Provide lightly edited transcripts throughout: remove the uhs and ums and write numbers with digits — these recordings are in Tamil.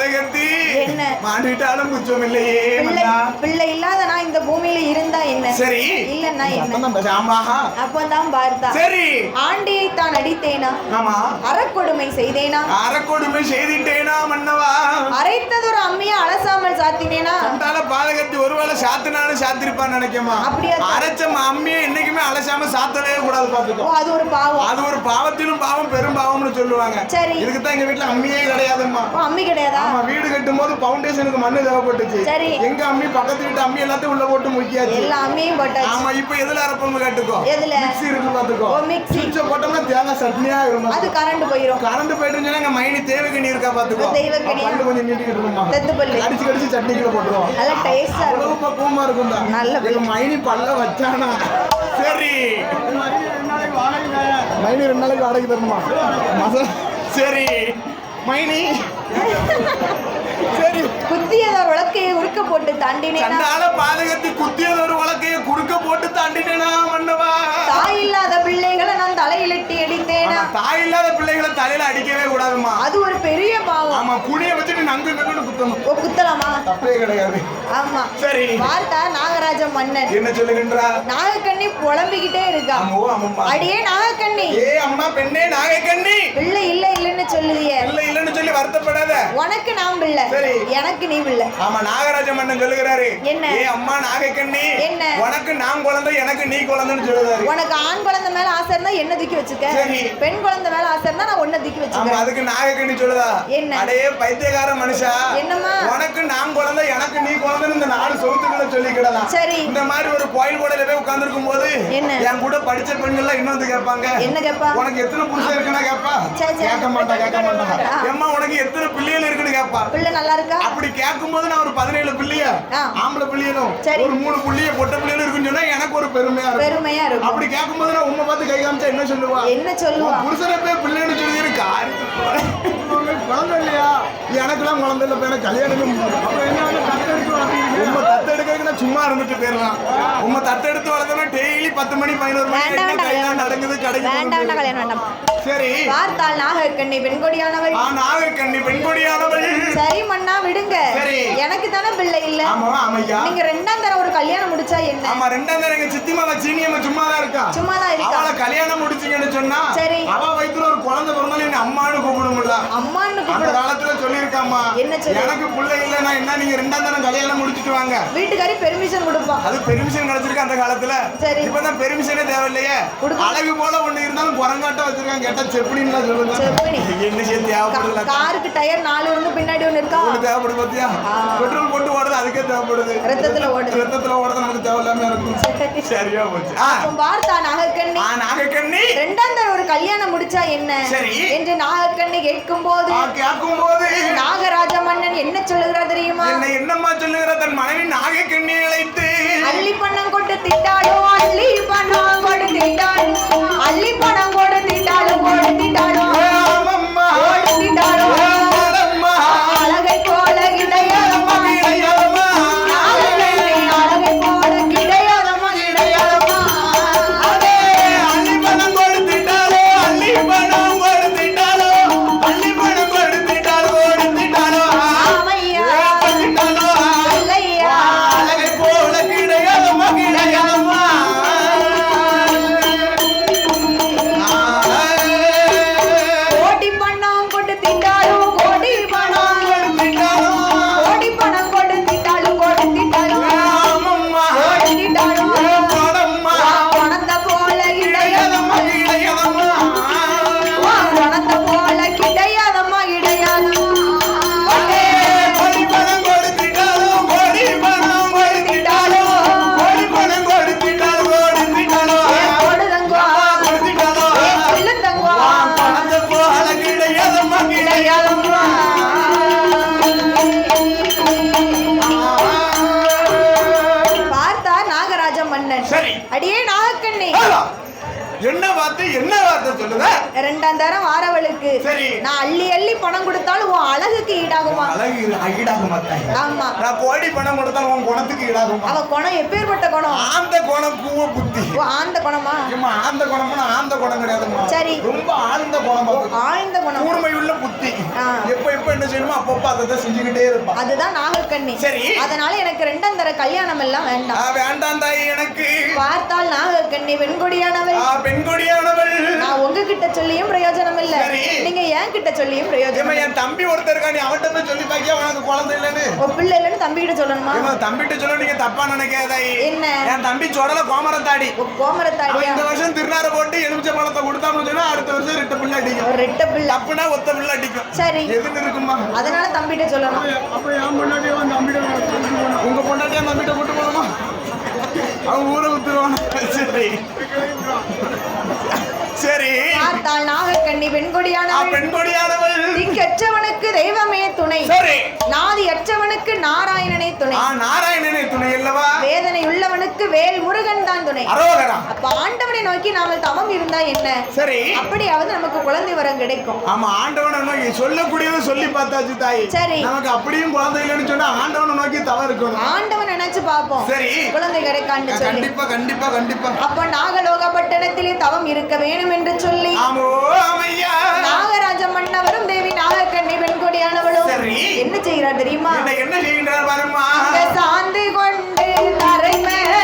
பாதகத்தி என்ன மாண்டிட்டாலும் குற்றம் இல்லையே. பிள்ளை இல்லாத நான் இந்த பூமியில இருந்தா என்ன, சரி இல்லன்னா என்ன. அப்பதான் பார்த்தா சரி ஆண்டியை தான் அடித்தேனா, ஆமா அறக்கொடுமை செய்தேனா, அறக்கொடுமை செய்திட்டேனா மன்னவா, அரைத்ததொரு அம்மியை அலசாமல் சாத்தினேனா. பாதகத்தி ஒருவேளை சாத்தினாலும் சாத்திருப்பான்னு நினைக்கமா. அப்படியா? அரைச்ச அம்மியை என்னைக்குமே அலசாம சாத்தவே கூடாது. பாத்துக்கோ, அது ஒரு பாவம். அது ஒரு பாவத்திலும் பாவம், பெரும் பாவம்னு சொல்லுவாங்க. சரி, இதுக்குதான் எங்க வீட்டுல அம்மியே கிடையாதும்மா. அம்மி கிடையாதா? வீடு கட்டும் போது பவுண்டேஷனுக்கு மண்ணு தேவைப்பட்டுச்சு. சரி, எங்க அம்மி பக்கத்து வீட்டு அம்மி எல்லாத்தையும் உள்ள போட்டு முக்கியாச்சு. எல்லா அம்மியும் போட்டாச்சு. ஆமா, இப்ப எதுல அரைப்போம் கேட்டுக்கோ. எதுல? மிக்ஸி இருக்கு பாத்துக்கோ. மிக்ஸி சுவிட்ச போட்டோம்னா தேங்காய் சட்னியா இருக்கும். அது கரண்ட் போயிடும். கரண்ட் போயிட்டுனா எங்க மைனி தேவக்கண்ணி இருக்கா பாத்துக்கோ. தேவக்கண்ணி பல்லு கொஞ்சம் நீட்டிக்கிட்டு இருக்குமா, தெத்து பல்லு கடிச்சு கடிச்சு சட்னிக்குள்ள போட்டுருவோம். நல்ல டேஸ்டா இருக்கும், ரொம்ப கூமா இருக்கும். நல்ல மைனி பல்ல வச்சானா. சரி, மைனி 2 நாளைக்கு வாடகை தரணுமா? சரி மைனி, சரி குத்தியதொரு உலக்கையை உருக்க போட்டு தாண்டினேனா, பாதகத்தை குத்தியதொரு உலக்கையை குறுக்க போட்டு தாண்டினேனா மன்னவா. தாய் இல்லாத பிள்ளைகளை நான் தலையிலிட்டு அடித்தேனா. தாய் இல்லாத பிள்ளைகளை தலையில அடிக்கவே கூடாதுமா, அது ஒரு பெரிய பாவம். ஆமா, குனிய வச்சுட்டு நங்கு நங்குன்னு குத்தணும். ஓ, குத்தலாமா? தப்பே கிடையாது. ஆமா, சரி. பார்த்தா நாகராஜ மன்னன் என்ன சொல்லுகின்றா? நாகக்கண்ணி புலம்பிக்கிட்டே இருக்கா. அடியே நாகக்கண்ணி, ஏ அம்மா பெண்ணே நாகக்கண்ணி, பிள்ளை இல்ல இல்லன்னு சொல்லுதியே. இல்ல இல்லன்னு சொல்லி வருத்தப்படாத. உனக்கு நான் பிள்ளை, சரி, எனக்கு நீ பிள்ளை. ஆமா, நாகராஜ மன்னன் சொல்லுகிறாரு. என்ன? ஏ அம்மா நாகக்கண்ணி, என்ன? உனக்கு நான் குழந்தை, எனக்கு நீ குழந்தைன்னு சொல்லுறாரு. உனக்கு ஆண் குழந்தை மேல ஆசை இருந்தா என்ன தூக்கி வச்சுக்க, சரி, பெண் குழந்தை மேல ஆசை இருந்தா நான் ஒன்ன தூக்கி வச்சுக்க. அதுக்கு நாகக்கண்ணி சொல்லுதா, என்ன? அடே பைத்தியக்கார மனுஷா, என்னம்மா? உனக்கு நான் குழந்தை, எனக்கு நீ குழந்தைன்னு இந்த 4 சொத்துக்களை சொல்லிக்கிடலாம். சரி, இந்த மாதிரி ஒரு கோயில் கூடல போய் உட்கார்ந்திருக்கும் போது என்ன என் கூட படிச்ச பெண்கள் இன்னொரு கேட்பாங்க. என்ன கேட்பா? உனக்கு எத்தனை புருஷன் இருக்குன்னு கேட்பா. கேட்க மாட்டா, கேட்க மாட்டாங்க. ஏம்மா உனக்கு எத்தனை பிள்ளைகள் இருக்குன்னு கேட்பா. பிள்ளை நல்லா இருக்கா? அப்படி கேட்கும் போது நான் ஒரு 17 பிள்ளைய ஆம்பளை பிள்ளைகளும் ஒரு 3 பிள்ளைய பொட்ட பிள்ளைகளும் இருக்குன்னு சொன்னா எனக்கு ஒரு பெருமையா இருக்கும். அப்படி கேட்கும் போது நான் உண்மை பார்த்து கை காமிச்சா என்ன சொல்லுவா? என்ன சொல்லுவா? புருஷனை போய் பிள்ளைன்னு சொல்லி குழந்தை இல்லையா? எனக்குலாம் குழந்தை இல்லை, எனக்கு கல்யாணம். உண்மை தத்தெடுக்க சும்மா இருந்துட்டு போயிடலாம். உண்மை தத்தெடுத்து வளர்த்தோம்னா டெய்லி 10 மணி 11 மணி நடக்குது கிடைக்கும். சரி, பார்த்தால் நாகக்கண்ணி பெண்கொடியானவள். நாகக்கண்ணி பெண்கொடியானவள். சரி மன்னா விடுங்க, எனக்கு தானே பிள்ளை இல்ல. நீங்க 2ஆம் தரம் ஒரு கல்யாணம் முடிச்சா என்ன? ஆமா, 2ஆம் தரம் எங்க சித்திமாவ சீனியம்மா சும்மாதான் இருக்கா. சும்மாதான் இருக்கா. அவளை கல்யாணம் முடிச்சீங்கன்னு சொன்னா, சரி, அவ வயித்துல ஒரு குழந்தை பிறந்தாலும் என்ன அம்மான்னு கூப்பிடும்ல. அம்மான்னு கூப்பிடு. அந்த காலத்துல சொல்லிருக்காமா, என்ன சொல்லி? எனக்கு பிள்ளை இல்லன்னா என்ன, நீங்க 2ஆம் தரம் கல்யாணம் முடிச்சிட்டு வாங்க. வீட்டுக்காரி பெர்மிஷன் கொடுப்பா. அது பெர்மிஷன் கிடைச்சிருக்கு அந்த காலத்துல. சரி, இப்பதான் பெர்மிஷனே தேவையில்லையே. அழகு போல ஒண்ணு இருந்தாலும் குரங்காட்ட வச்சிருக்காங்க. கேட்டா செப்படின்னு சொல்லுங்க. என்ன செய்ய தேவைப்படல. காருக்கு டயர் 4 இருந்து பின்னாடி ஒண்ணு இருக்கா. ஒண்ணு தேவைப்படுது பாத்தியா? பெட்ரோல் போட்டு ஓடுது, அதுக்கே தேவைப்படுது. ரத்தத்துல ஓடுது நமக்கு தேவையில்லாம இருக்கும். சரியா போச்சு. பார்த்தா நாகக்கண்ணி, நாகக்கண்ணி 2ஆம் தரம் ஒரு கல்யாணம் முடிச்சா என்ன என்று நாகக்கண்ணி கேட்கும் போது நாகராஜ மன்னன் என்ன சொல்லுகிறார் தெரியுமா? என்னம்மா சொல்லுகிறார்? தன் மனைவி நாகக்கண்ணி அழைத்து அள்ளி பணம் கொண்டு திட்டாலும், அள்ளி பணம் கொண்டு திட்டாலும், அள்ளி பணம் கொண்டு திட்டாலும், கொடுத்திட்டாலும், கொடுத்திட்டாலும், அழகை போல கிடையாதம்மா, கிடையாதம்மா, அழகை போல கிடையாதம்மா, கிடையாதம்மா. அதே அள்ளி பணம் கொடுத்திட்டாலும், அள்ளி பணம் கொடுத்திட்டாலும், அள்ளி பணம் கொடுத்திட்டாலும், கொடுத்திட்டாலும், ஆமையா கொடுத்திட்டாலும், அல்லையா அழகை போல கிடையாதம்மா, கிடையாதம்மா. கோடி பணம் கொடுத்திட்டாலும், கோடி பணம் கொடுத்திட்டாலும், கோடி பணம் கொடுத்திட்டாலும், கொடுத்திட்டாலும், ஆமம்மா கொடுத்திட்டாலும், பணம்மா பணத்தை போல கிடையாதம்மா, கிடையாதம்மா, பணத்தை போல கிடையாதம்மா, கிடையாதம்மா. கோடி பணம் கொடுத்திட்டாலும், கோடி பணம் கொடுத்திட்டாலும், கோடி பணம் கொடுத்திட்டாலும், கொடுத்திட்டாலும், கொடுதங்கோ கொடுத்திட்டாலும், சொல்லுதங்கோ பணத்தை போல கிடையாதம்மா, கிடையாதம்மா. பார்த்தா நாகராஜ மன்னன். சரி, அடியே நாகக்கண்ணி, என்ன வார்த்தை சொல்லுத? 2ஆம் தரம் ஆரவளுக்கு சரி, நான் அள்ளி அள்ளி பணம் கொடுத்தாலும் உன் அழகுக்கு ஈடாகுமா? அழகு ஈடாக மாட்டேன். ஆமா, நான் கோடி பணம் கொடுத்தாலும் உன் குணத்துக்கு ஈடாகுமா? அவ குணம் எப்பேற்பட்ட குணம்? ஆந்த குணம், கூவ புத்தி. ஓ, ஆந்த குணமா? ஏமா ஆந்த குணம்னா ஆந்த குணம் கிடையாதுமா. சரி, ரொம்ப ஆழ்ந்த குணம். ஆழ்ந்த குணம், கூர்மையுள்ள புத்தி. எப்ப எப்ப என்ன செய்யணுமோ அப்பப்ப அதை செஞ்சுக்கிட்டே இருப்பான். அதுதான் நாகக்கண்ணி. சரி. அதனால எனக்கு ரெண்டாம் தர கல்யாணம் எல்லாம் வேண்டாம். வேண்டாம் தாய். எனக்கு பார்த்தால் நாகக்கண்ணி பெண்கொடியானவள். பெண்கொடியானவள். நான் உங்ககிட்ட சொல்லியும் பிரயோஜனம் இல்ல, நீங்க என் கிட்ட சொல்லியும் பிரயோஜனம். என் தம்பி ஒருத்தர் இருக்கா, நீ அவன்கிட்ட போய் சொல்லி பாக்கியா உனக்கு குழந்தை இல்லைன்னு. பிள்ளை இல்லைன்னு தம்பி கிட்ட சொல்லணுமா? தம்பிகிட்ட சொல்ல நீங்க தப்பா நினைக்காதாய். என்ன? என் தம்பி சொடல கோமரத்தாடி. கோமரத்தாடி. இந்த வருஷம் திருநார போட்டு எலுமிச்சை பழத்தை கொடுத்தான்னு சொன்னா அடுத்த வருஷம் ரெட்ட பிள்ளை அடிக்கும். ஒரு ரெட்ட பிள்ளை அப்படின்னா ஒத்த பிள்ளை அடிக்கும். சரி, எதுன்னு இருக்குமா? அதனால தம்பிகிட்ட சொல்லணும். அப்ப என் பொண்டாட்டியே வந்து தம்பிகிட்ட, உங்க பொண்டாட்டியா தம்பிகிட்ட கூட்டு போகணுமா? அவங்க ஊரை வித்துருவாங்க. சரி சரி. பார்த்தால் நாகக்கண்ணி பெண்கொடியானவள். பெண்கொடியானவள். திக்கற்றவனுக்கு தெய்வமே துணை. சரி. நாதி அற்றவனுக்கு நாராயணனே துணை. நாராயணனே துணை அல்லவா? வேதனை உள்ளவனுக்கு வேல் முருகன் தான் துணை. அரோகரா. அப்ப ஆண்டவனை நோக்கி நாம தவம் இருந்தா என்ன? சரி, அப்படியாவது நமக்கு குழந்தை வரம் கிடைக்கும். ஆமா, ஆண்டவனை நோக்கி சொல்லக்கூடியது சொல்லி பார்த்தாச்சு தாய். சரி, நமக்கு அப்படியும் குழந்தை இல்லைன்னு சொன்னா ஆண்டவனை நோக்கி தவம் இருக்கணும். ஆண்டவன் நினைச்சு பாப்போம். சரி, குழந்தை கிடைக்கான்னு சொல்லி. கண்டிப்பா கண்டிப்பா கண்டிப்பா. அப்ப நாகலோக பட்டணத்திலே தவம் இருக்க வேணும் என்று சொல்லி நாகராஜ மன்னவரும் தேவி நாகக்கண்ணி பெண்கொடியானவளும் என்ன செய்கிறார் தெரியுமா? என்ன செய்கிறார் பாருமா? சாந்து கொண்டு தரை மேலே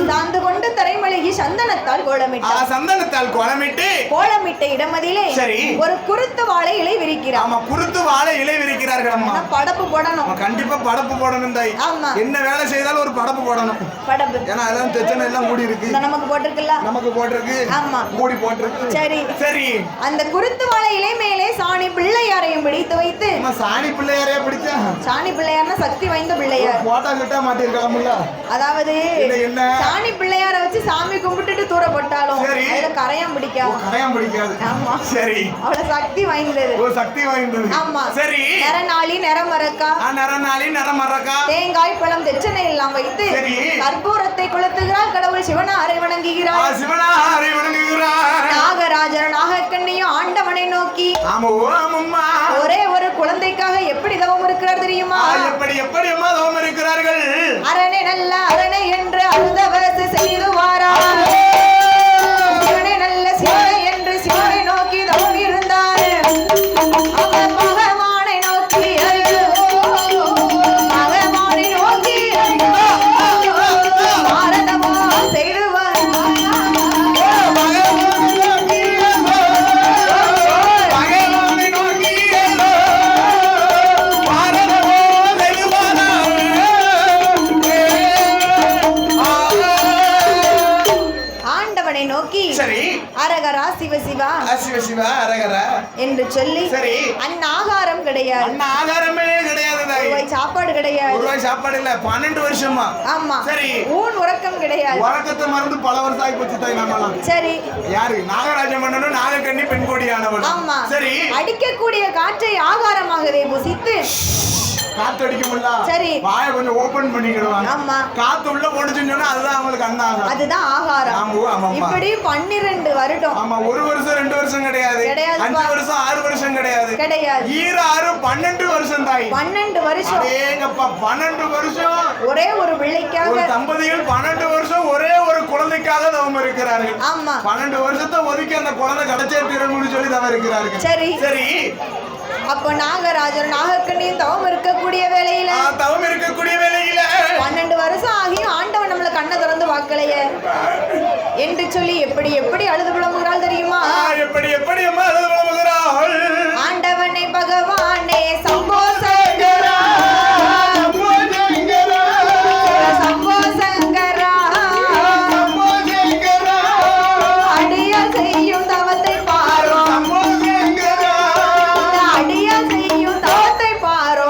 சாந்து கொண்டு தரைமலையை சந்தனத்தால் கோலமிட்டார். சந்தனத்தால் கோலமிட்ட இடமதிலே ஒரு குருத்து வாழை இலை விரிக்கிறார். ஆமா, குருத்து வாழை இலை விரிக்கிறார்கள். அம்மா, படப்பு போடணும். கண்டிப்பா படப்பு போடணும் தாய். ஆமா, என்ன வேலை செய்தாலும் ஒரு படப்பு போடணும். படப்பு ஏன்னா அதான் பிரச்சனை எல்லாம் மூடி இருக்கு. நமக்கு போட்டிருக்குல்ல? நமக்கு போட்டிருக்கு. ஆமா, மூடி போட்டிருக்கு. சரி சரி. அந்த குருத்து வாழை இலை மேலே சாணி பிள்ளையாரையும் பிடித்து வைத்து. சாணி பிள்ளையாரையா பிடிச்சா? சாணி பிள்ளையார்னா சக்தி வாய்ந்த பிள்ளையார். போட்டா கிட்ட மாட்டிருக்கலாம்ல. அதாவது என்ன சாணி பிள்ளையாரை வச்சு சாமி கும்பிட்டுட்டு தூர போட்டாலும் அதுல கரையான் பிடிக்காது. கரையான் பிடிக்காது. ஆமா, சரி. அவ்வளவு சக்தி வாய்ந்தது. ஓ, சக்தி வாய்ந்தது. ஆமா, சரி. நரநாளி நரமரக்கா. நரநாளி நரமரக்கா. தேங்காய் பழம் தெச்சனை எல்லாம் வைத்து கற்பூரத்தை கொளுத்துகிறாள். கடவுள் சிவனாரை வணங்குகிறார். சிவனாரை வணங்குகிறார். நாகராஜர் நாகக்கண்ணியும் ஆண்டவனை நோக்கி ஒரே ஒரு குழந்தைக்காக எப்படி தவம் இருக்கிறார் தெரியுமா? எப்படி எப்படி தவம் இருக்கிறார்கள்? அரணை நல்ல அரணை என்று அருந்தவரசு செய்துவாரா. சிவனை நல்ல சிவனை என்று சிவனை நோக்கி தவம் இருந்தார். அவர் பகவானை நோக்கி பகவானை நோக்கி பாரதமோ செய்துவார். அரகரா சிவ சிவா சிவ சிவா அரகரா என்று சொல்லி அன்னாகாரம் கிடையாது. அன்னாகாரமே கிடையாது. சாப்பாடு கிடையாது. சாப்பாடு இல்ல 12 வருஷமா. ஆமா, சரி. ஊன் உறக்கம் கிடையாது. உறக்கத்தை மறந்து பல வருஷம் ஆகி போச்சு தாய். நாமலாம் சரி. யாரு? நாகராஜ மன்னனும் நாகக்கண்ணி பெண்கொடியானவள். ஆமா, சரி. அடிக்கக்கூடிய காற்றை ஆகாரமாகவே புசித்து காத்து அடிக்கும்ல சரி வாயை கொஞ்சம் ஓபன் பண்ணிக்கிடுவாங்க ஆமா காத்து உள்ள போடுச்சுன்னு சொன்னா அதுதான் அவங்களுக்கு அண்ணாகும் அதுதான் ஆகாரம் ஆமா இப்படி 12 வருடம் ஆமா 1 வருஷம் 2 வருஷம் கிடையாது 5 வருஷம் 6 வருஷம் கிடையாது ஈர 6 12 வருஷம் தாய் 12 வருஷம் ஏங்கப்பா 12 வருஷம் ஒரே ஒரு பிள்ளைக்காக ஒரு தம்பதிகள் 12 வருஷம் ஒரே ஒரு குழந்தைக்காக தவம் இருக்கிறார்கள் ஆமா 12 வருஷத்தை ஒதுக்கி அந்த குழந்தை கிடைச்சே தீரணும்னு சொல்லி தவம் இருக்கிறார்கள் சரி சரி அப்ப நாகராஜர் நாகக்கண்ணியும் தவம் இருக்கக்கூடிய வேளையில 12 வருஷம் ஆகியும் ஆண்டவன் நம்மள கண்ணை திறந்து பார்க்கலையே என்று சொல்லி எப்படி எப்படி அழுது புலம்புகிறாள் தெரியுமா எப்படி அம்மா அழுது புலம்புகிறாள் ஆண்டவனே பகவானே சம்போ சங்கரா சம்போ சங்கரா அடியா செய்யும் தவத்தை பாரோ அடியா செய்யும் தவத்தை பாரோ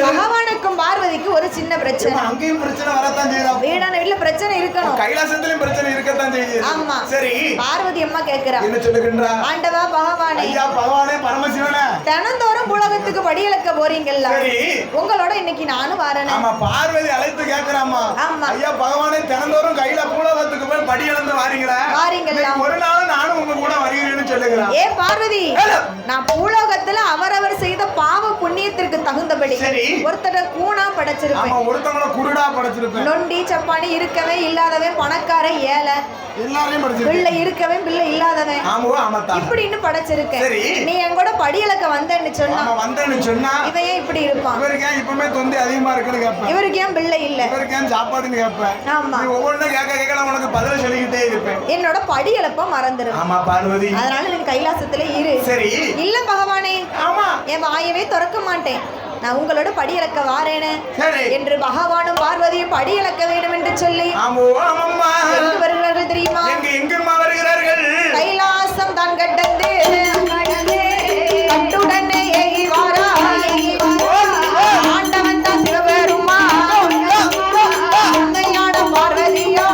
பகவானுக்கும் பார்வதிக்கு ஒரு சின்ன பிரச்சனை. அங்கேயும் பிரச்சனை வரத்தான் செய்யுது. வீடான வீட்ல பிரச்சனை இருக்கணும். கைலாசத்திலும் பிரச்சனை இருக்கத்தான் செய்யுது. ஆமா. சரி. பார்வதி அம்மா கேக்குறா. என்ன சொல்லுகின்றா? ஆண்டவா பகவானே. ஐயா பகவானே பரமசிவனே. தினந்தோறும் பூலோகத்துக்கு படியளக்க போறீங்கல்ல. சரி. உங்களோட இன்னைக்கு நானும் வரேன். ஆமா பார்வதி அழைத்து கேக்குறாமா. ஆமா. ஐயா பகவானே தினந்தோறும் கையில பூலோகத்துக்கு போய் படியளந்து வாரீங்களா? வாரீங்களா? ஒரு நாள் நானும் உங்க கூட வருகிறேன்னு சொல்லுகிறா. ஏ பார்வதி நான் பூலோகத்துல அவரவர் செய்த பாவ புண்ணியத்திற்கு தகுந்தபடி ஒருத்தர கூணா படைச்சிருப்பேன். ஆமா ஒருத்தங்கள குருடா படைச்சிருப்பேன். நொண்டி சப்பானி இருக்கவே இல்லாதவன் பணக்கார ஏழை எல்லாரையும் படைச்சிருப்பேன். பிள்ளை இருக்கவே பிள்ளை இல்லாதவன் ஆமா ஆமாதா இப்படின்னு படைச்சிருக்கேன். நீ என் கூட படியலக்க வந்தேன்னு சொன்னா இவன் ஏன் இப்படி இருப்பான்? இவருக்கு ஏன் இப்பமே தொந்தி அதிகமா இருக்குன்னு கேட்பேன். இவருக்கு ஏன் பிள்ளை இல்ல? இவருக்கு ஏன் சாப்பாடுன்னு கேட்பேன். ஆமா நீ ஒவ்வொன்றும் கேட்க கேட்க நான் உனக்கு பதில் சொல்லிக்கிட்டே இருப்பேன். என்னோட படியலப்ப மறந்துரு. ஆமா பார்வதி அதனால நீ கைலாசத்துல இரு. சரி இல்ல பகவானே. ஆமா என் வாயவே திறக்க மாட்டேன். நான் உங்களோட படியலக்க வாரேனே என்று பகவானும் பார்வதியும் படியலக்க வேண்டும் என்று சொல்லி எங்கு வருகிறார்கள் தெரியுமா? எங்கம்மா வருகிறார்கள்? கைலாசம் தான் கட்டந்து கட்டுடனே ஏகி வாரா ஆண்டவன் தான் சிவபெருமா அங்கையான பார்வதியா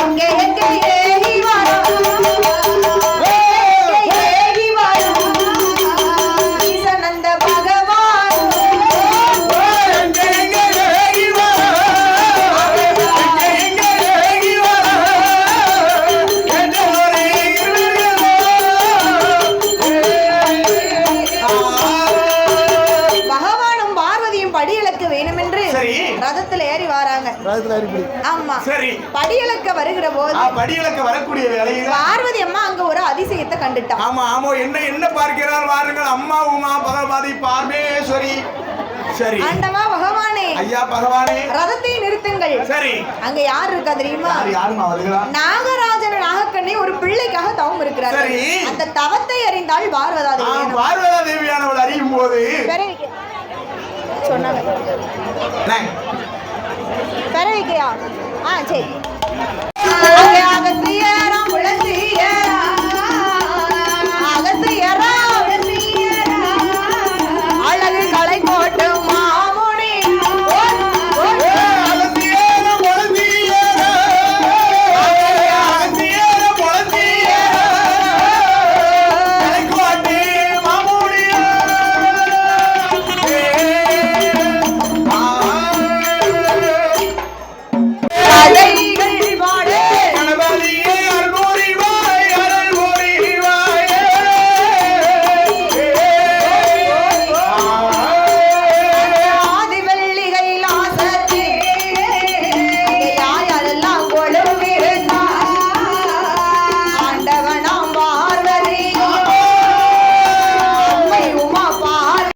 எங்கே எங்கே ஏகி வாரா ஏகி வாரா ஈசனந்த ரதத்துல ஏறி வராங்க. ஆமா சரி படியலக்க வருகிற போது படியலக்க வரக்கூடிய வேளையில பார்வதி அம்மா அங்க ஒரு அதிசயத்தை கண்டுட்டா. ஆமா ஆமா என்ன பார்க்கிறார் வாருங்கள் அம்மா உமா பகவதி பார்மேஸ்வரி. சரி ஆண்டவா பகவானே ஐயா பகவானே ரதத்தை நிறுத்துங்கள். சரி அங்க யார் இருக்கா தெரியுமா? யாருமா வருகிறா? நாகராஜன் நாகக்கண்ணி ஒரு பிள்ளைக்காக தவம் இருக்கிறார். சரி அந்த தவத்தை அறிந்தால் பார்வதா தேவி. பார்வதா தேவியானவள் அறியும் போது சொன்னாங்க பெற வைக்கிறியா? சரி